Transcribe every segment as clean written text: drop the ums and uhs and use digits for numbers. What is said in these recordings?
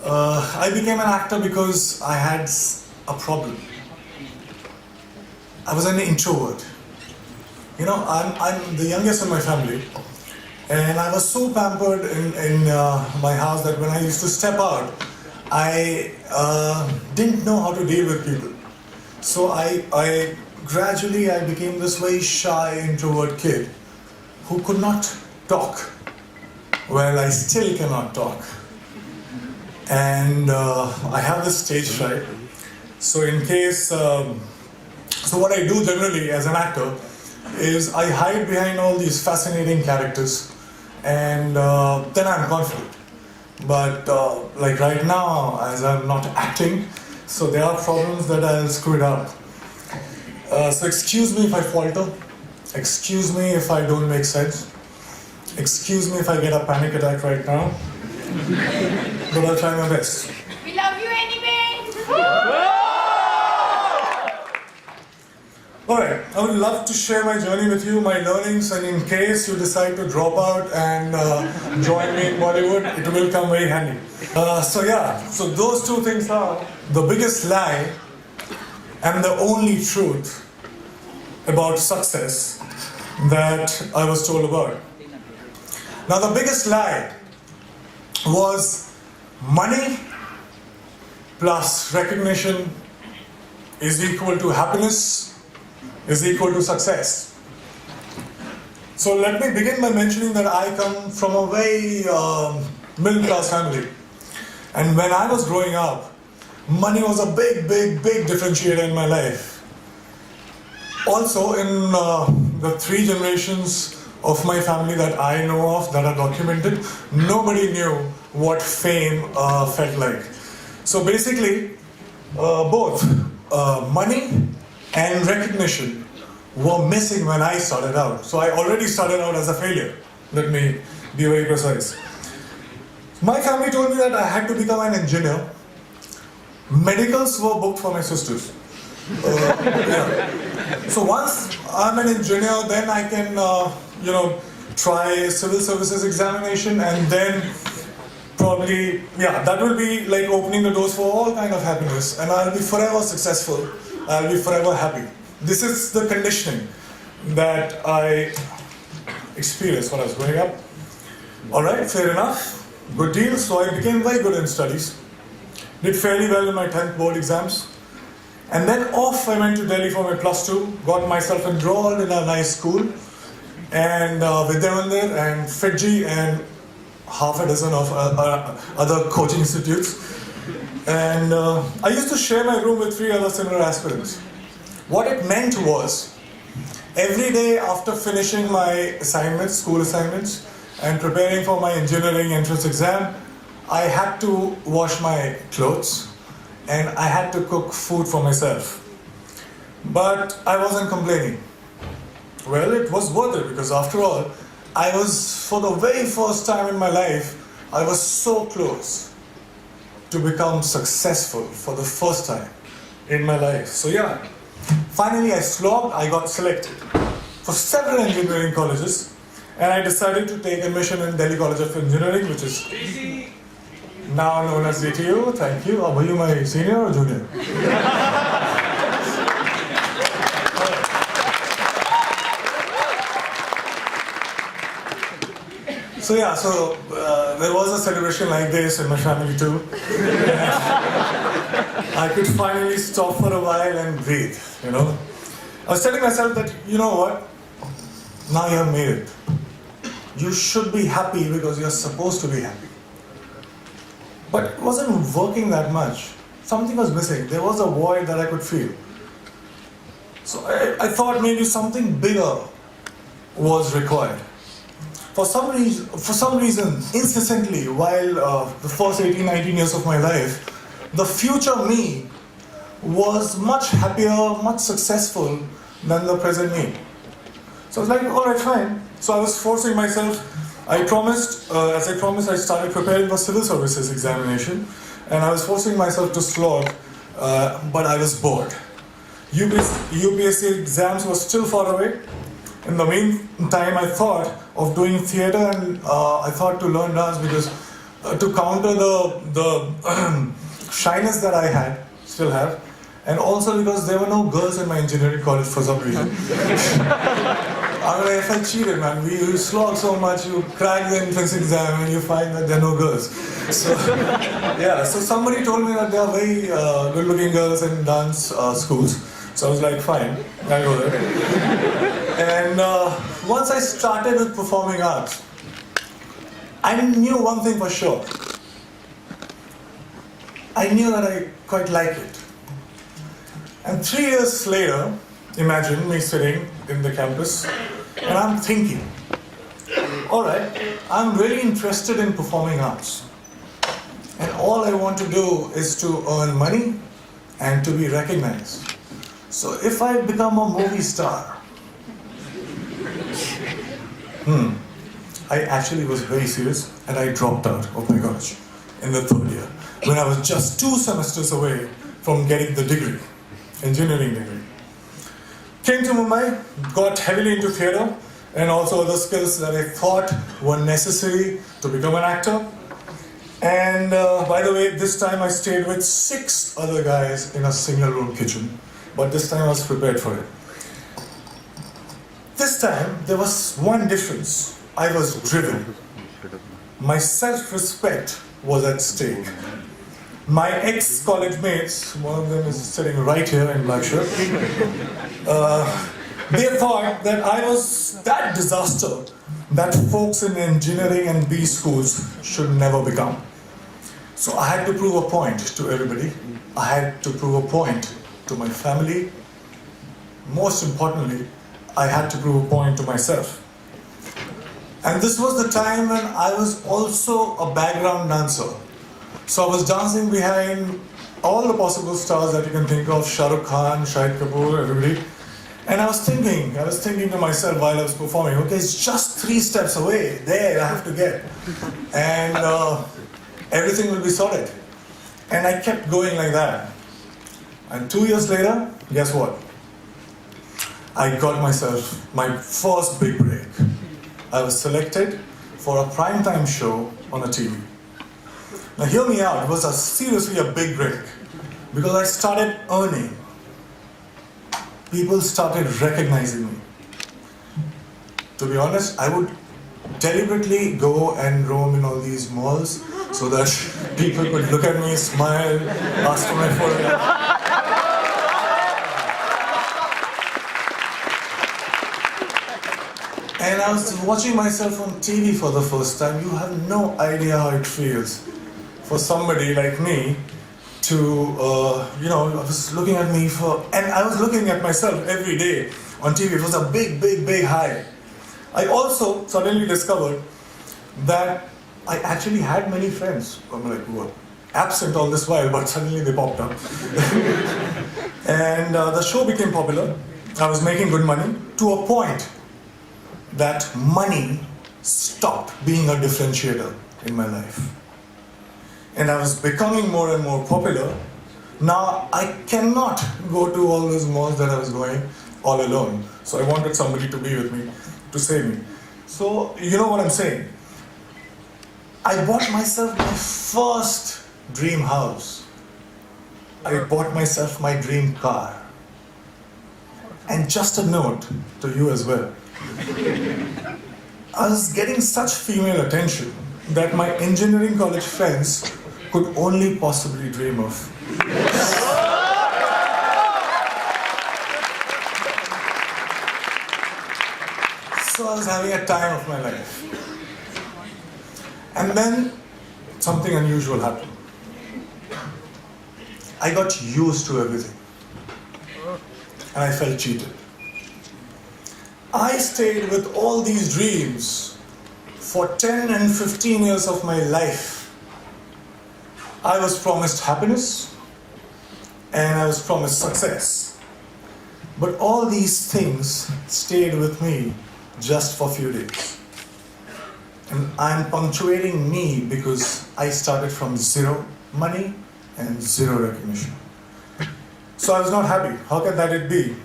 I became an actor because I had a problem. I was an introvert. You know, I'm the youngest in my family, and I was so pampered in my house that when I used to step out, I didn't know how to deal with people. So I gradually became this very shy introvert kid who could not talk. Well, I still cannot talk. And I have this stage fright. So in case, so what I do generally as an actor is I hide behind all these fascinating characters, and then I'm confident. But like right now, as I'm not acting, so there are problems that I'll screw it up. So excuse me if I falter. Excuse me if I don't make sense. Excuse me if I get a panic attack right now. But I'll try my best. We love you anyway! Alright, I would love to share my journey with you, my learnings, and in case you decide to drop out and join me in Bollywood, it will come very handy. So those two things are the biggest lie and the only truth about success that I was told about. Now the biggest lie was money plus recognition is equal to happiness, is equal to success. So let me begin by mentioning that I come from a very middle class family. And when I was growing up, money was a big differentiator in my life. Also, in the 3 generations of my family that I know of, that are documented, nobody knew what fame felt like. So basically, both money and recognition were missing when I started out. So I already started out as a failure. Let me be very precise. My family told me that I had to become an engineer. Medicals were booked for my sisters. So once I'm an engineer, then I can, try civil services examination, and then probably, that will be like opening the doors for all kind of happiness, and I'll be forever successful. I'll be forever happy. This is the conditioning that I experienced when I was growing up. Alright, fair enough. Good deal. So I became very good in studies. Did fairly well in my 10th board exams. And then off I went to Delhi for my +2, got myself enrolled in a nice school, and Vidyamandir and Fiji and half a dozen of other coaching institutes. And I used to share my room with 3 other similar aspirants. What it meant was, every day after finishing my assignments, school assignments, and preparing for my engineering entrance exam, I had to wash my clothes and I had to cook food for myself. But I wasn't complaining. Well, it was worth it, because after all, I was, for the very first time in my life, I was so close to become successful for the first time in my life. So finally I slogged, I got selected for several engineering colleges, and I decided to take admission in Delhi College of Engineering, which is now known as DTU. Thank you. Were you my senior or junior? So there was a celebration like this in my family too. I could finally stop for a while and breathe, I was telling myself that, you know what, now you have made it. You should be happy because you're supposed to be happy. But it wasn't working that much. Something was missing. There was a void that I could feel. So I thought maybe something bigger was required. For some reason, incessantly, while the first 18, 19 years of my life, the future me was much happier, much successful than the present me. So I was like, alright, fine. So I was forcing myself. As I promised, I started preparing for civil services examination, and I was forcing myself to slog, but I was bored. UPSC exams were still far away. In the meantime, I thought of doing theatre, and I thought to learn dance because to counter the shyness that I had, still have, and also because there were no girls in my engineering college for some reason. I mean, I felt cheated, man. You slog so much, you crack the entrance exam, and you find that there are no girls. So, yeah. So somebody told me that there are very good-looking girls in dance schools. So I was like, fine, I'll go there. And once I started with performing arts, I knew one thing for sure. I knew that I quite liked it. And 3 years later, imagine me sitting in the campus, and I'm thinking, all right, I'm really interested in performing arts. And all I want to do is to earn money and to be recognized. So if I become a movie star, I actually was very serious and I dropped out of my college in the 3rd year when I was just 2 semesters away from getting the degree, engineering degree. Came to Mumbai, got heavily into theatre and also other skills that I thought were necessary to become an actor. And by the way, this time I stayed with 6 other guys in a single room kitchen. But this time I was prepared for it. This time there was one difference. I was driven. My self-respect was at stake. My ex-college mates, one of them is sitting right here in black shirt, they thought that I was that disaster that folks in engineering and B schools should never become. So I had to prove a point to everybody. I had to prove a point to my family. Most importantly, I had to prove a point to myself. And this was the time when I was also a background dancer. So I was dancing behind all the possible stars that you can think of, Shah Rukh Khan, Shahid Kapoor, everybody. And I was thinking to myself while I was performing, okay, it's just 3 steps away, there I have to get. And everything will be sorted. And I kept going like that. And 2 years later, guess what? I got myself my first big break. I was selected for a primetime show on a TV. Now hear me out, it was seriously a big break because I started earning. People started recognizing me. To be honest, I would deliberately go and roam in all these malls so that people could look at me, smile, ask for my photograph. And I was watching myself on TV for the first time. You have no idea how it feels for somebody like me to, I was looking at me and I was looking at myself every day on TV. It was a big, big, big high. I also suddenly discovered that I actually had many friends. I'm like, who were absent all this while, but suddenly they popped up. And the show became popular. I was making good money to a point that money stopped being a differentiator in my life. And I was becoming more and more popular. Now I cannot go to all those malls that I was going all alone. So I wanted somebody to be with me, to save me. So you know what I'm saying? I bought myself my first dream house. I bought myself my dream car. And just a note to you as well. I was getting such female attention that my engineering college friends could only possibly dream of. So I was having a time of my life. And then something unusual happened. I got used to everything. And I felt cheated. I stayed with all these dreams for 10 and 15 years of my life. I was promised happiness and I was promised success. But all these things stayed with me just for a few days. And I'm punctuating me because I started from 0 money and 0 recognition. So I was not happy. How can that it be?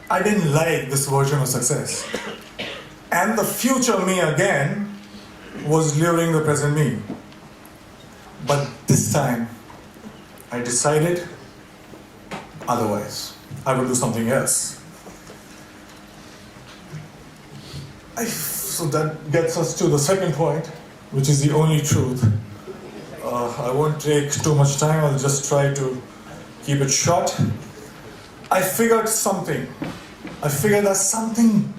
I didn't like this version of success. And the future me again was luring the present me. But this time, I decided otherwise. I would do something else. So that gets us to the second point, which is the only truth. I won't take too much time, I'll just try to keep it short. I figured that something,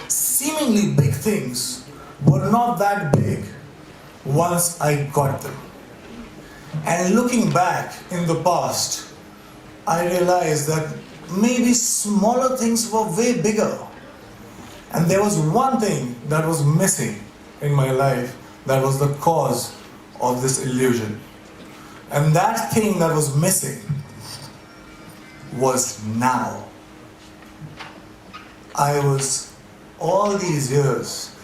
seemingly big things, were not that big once I got them. And looking back in the past, I realized that maybe smaller things were way bigger. And there was one thing that was missing in my life that was the cause of this illusion. And that thing that was missing was now. I was, all these years,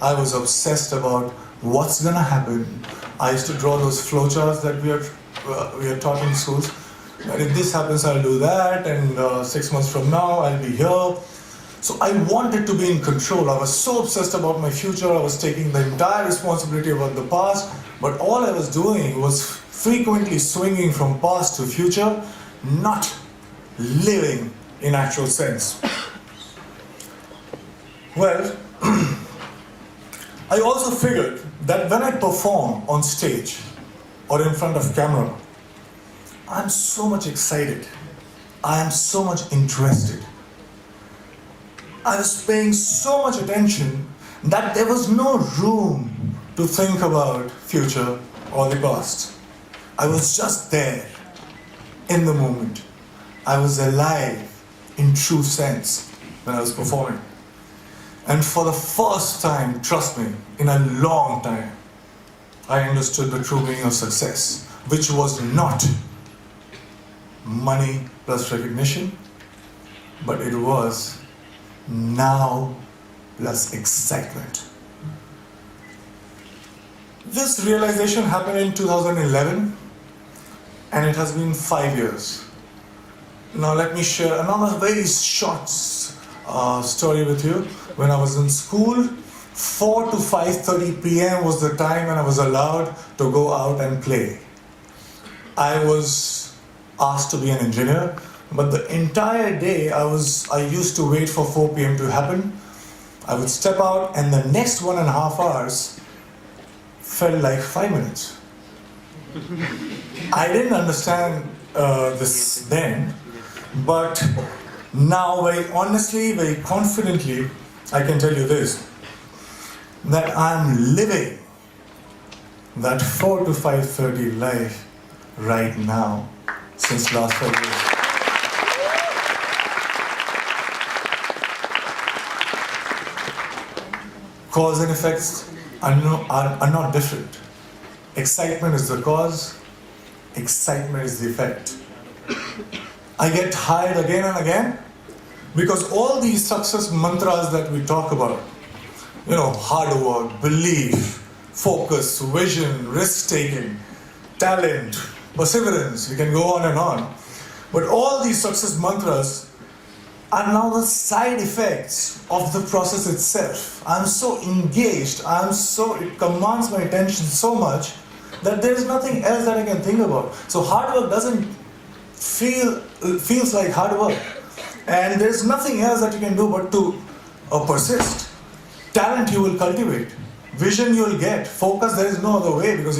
I was obsessed about what's gonna happen. I used to draw those flowcharts that we are taught in schools. And if this happens, I'll do that, and 6 months from now, I'll be here. So I wanted to be in control. I was so obsessed about my future. I was taking the entire responsibility about the past. But all I was doing was frequently swinging from past to future, not living in actual sense. Well, I also figured that when I perform on stage or in front of camera, I'm so much excited. I am so much interested. I was paying so much attention that there was no room to think about future or the past. I was just there in the moment. I was alive in true sense when I was performing. And for the first time, trust me, in a long time, I understood the true meaning of success, which was not money plus recognition, but it was now plus excitement. This realization happened in 2011, and it has been 5 years. Now let me share another very short story with you. When I was in school, 4 to 5:30 p.m. was the time when I was allowed to go out and play. I was asked to be an engineer, but the entire day I used to wait for 4 p.m. to happen. I would step out, and the next 1.5 hours felt like 5 minutes. I didn't understand this then, but now very honestly, very confidently, I can tell you this, that I'm living that 4 to 5:30 life right now since last 5 years. Cause and effects are not different. Excitement is the cause, excitement is the effect. I get tired again and again because all these success mantras that we talk about, hard work, belief, focus, vision, risk-taking, talent, perseverance, we can go on and on. But all these success mantras are now the side effects of the process itself. I'm so engaged, it commands my attention so much that there is nothing else that I can think about. So hard work doesn't feels like hard work. And there's nothing else that you can do but to persist. Talent you will cultivate. Vision you will get. Focus, there is no other way because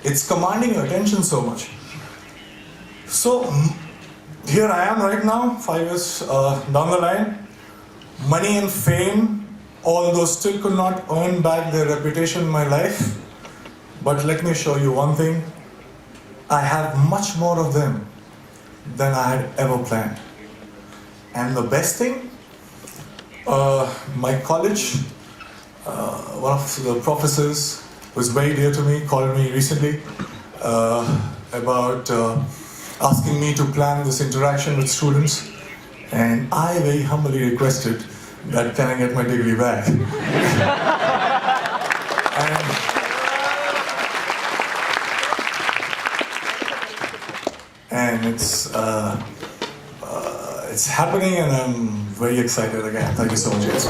it's commanding your attention so much. So here I am right now, 5 years down the line. Money and fame, although still could not earn back their reputation in my life. But let me show you one thing. I have much more of them than I had ever planned. And the best thing, my college, one of the professors who is very dear to me called me recently about asking me to plan this interaction with students, and I very humbly requested that can I get my degree back. and it's happening, and I'm very excited again. Thank you so much, guys.